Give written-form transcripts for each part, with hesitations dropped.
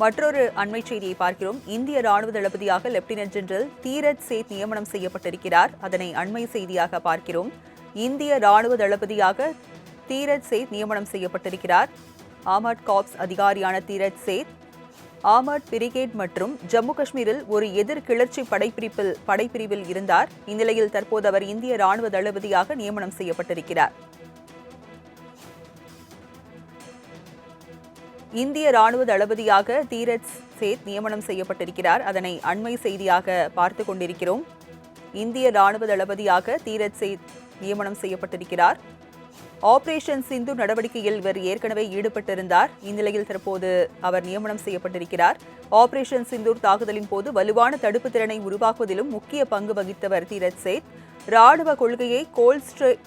மற்றொரு அண்மைச் செய்தியை பார்க்கிறோம். இந்திய ராணுவ தளபதியாக லெப்டினன்ட் ஜெனரல் தீரத் சேத் நியமனம் செய்யப்பட்டிருக்கிறார். அதனை அண்மை செய்தியாக பார்க்கிறோம். இந்திய ராணுவ தளபதியாக தீரத் சேத் நியமனம் செய்யப்பட்டிருக்கிறார். ஆர்மர்ட் கார்ப்ஸ் அதிகாரியான தீரத் சேத் ஆர்மர்ட் பிரிகேட் மற்றும் ஜம்மு காஷ்மீரில் ஒரு எதிர் கிளர்ச்சி படைப்பிரிவில் இருந்தார். இந்நிலையில் தற்போது அவர் இந்திய ராணுவ தளபதியாக நியமனம் செய்யப்பட்டிருக்கிறார். இந்திய ராணுவ தளபதியாக தீரத் சேத் நியமனம் செய்யப்பட்டிருக்கிறார். அதனை அண்மை செய்தியாக பார்த்துக் கொண்டிருக்கிறோம். இந்திய ராணுவ தளபதியாக தீரத் சேத் நியமனம் செய்யப்பட்டிருக்கிறார். ஆபரேஷன் சிந்து நடவடிக்கையில் இவர் ஏற்கனவே ஈடுபட்டிருந்தார். இந்நிலையில் தற்போது அவர் நியமனம் செய்யப்பட்டிருக்கிறார். ஆபரேஷன் சிந்தூர் தாக்குதலின் போது வலுவான தடுப்பு திறனை உருவாக்குவதிலும் முக்கிய பங்கு வகித்தவர் தீரத் சேத். ராணுவ கொள்கையை கோல்ஸ்ட்ரே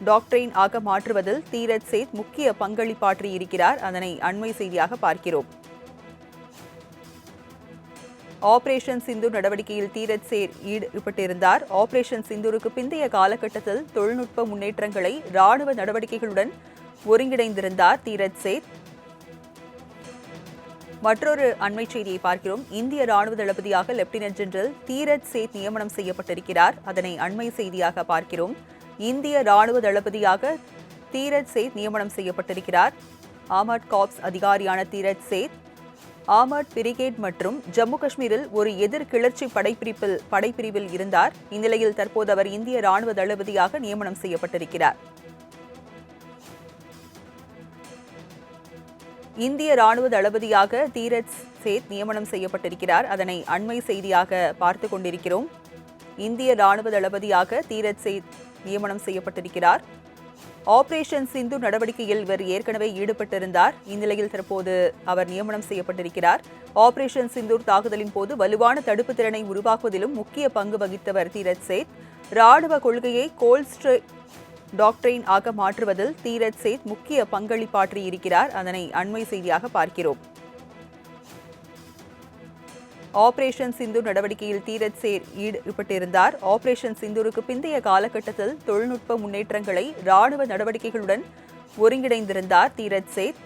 டாக்ட்ரைன் ஆக மாற்றுவதில் தீரத் சேத் முக்கிய பங்களிப்பாற்றியிருக்கிறார். அதனை அண்மை செய்தியாக பார்க்கிறோம். ஆபரேஷன் சிந்து நடவடிக்கையில் தீரத் சேத் ஈடுபட்டிருந்தார். ஆபரேஷன் சிந்தூருக்கு பிந்தைய காலகட்டத்தில் தொழில்நுட்ப முன்னேற்றங்களை ராணுவ நடவடிக்கைகளுடன் ஒருங்கிணைந்திருந்தார் தீரத் சேத். மற்றொரு அண்மை செய்தியை பார்க்கிறோம். இந்திய ராணுவ தளபதியாக லெப்டினன்ட் ஜெனரல் தீரத் சேத் நியமனம் செய்யப்பட்டிருக்கிறார். அதனை அண்மை செய்தியாக பார்க்கிறோம். இந்திய ராணுவ தளபதியாக தீரத் சேத் நியமனம் செய்யப்பட்டிருக்கிறார். ஆர்மர்ட் கார்ப்ஸ் அதிகாரியான தீரத் சேத் ஆர்மர்ட் பிரிகேட் மற்றும் ஜம்மு காஷ்மீரில் ஒரு எதிர் கிளர்ச்சி படைப்பிரிவில் இருந்தார். இந்நிலையில் தற்போது அவர் இந்திய ராணுவ தளபதியாக நியமனம் செய்யப்பட்டிருக்கிறார். இந்திய ராணுவ தளபதியாக தீரத் சேத் நியமனம் செய்யப்பட்டிருக்கிறார். அதனை அண்மை செய்தியாக பார்த்துக் கொண்டிருக்கிறோம். இந்திய ராணுவ தளபதியாக தீரத் சேத் நியமனம் செய்யப்பட்டிருக்கிறார். ஆபரேஷன் சிந்து நடவடிக்கையில் இவர் ஏற்கனவே ஈடுபட்டிருந்தார். இந்நிலையில் தற்போது அவர் நியமனம் செய்யப்பட்டிருக்கிறார். ஆபரேஷன் சிந்தூர் தாக்குதலின் போது வலுவான தடுப்பு திறனை உருவாக்குவதிலும் முக்கிய பங்கு வகித்தவர் தீரத் சேத். ராணுவ கொள்கையை கோல்ஸ்ட்ரே டாக்ட்ரைன் ஆக மாற்றுவதில் தீரத் சேத் முக்கிய பங்களிப்பாற்றியிருக்கிறார். அதனை அண்மை செய்தியாக பார்க்கிறோம். ஆபரேஷன் சிந்து நடவடிக்கையில் தீரத் சேத் ஈடுபட்டிருந்தார். ஆபரேஷன் சிந்தூருக்கு பிந்தைய காலகட்டத்தில் தொழில்நுட்ப முன்னேற்றங்களை ராணுவ நடவடிக்கைகளுடன் ஒருங்கிணைந்திருந்தார் தீரத் சேத்.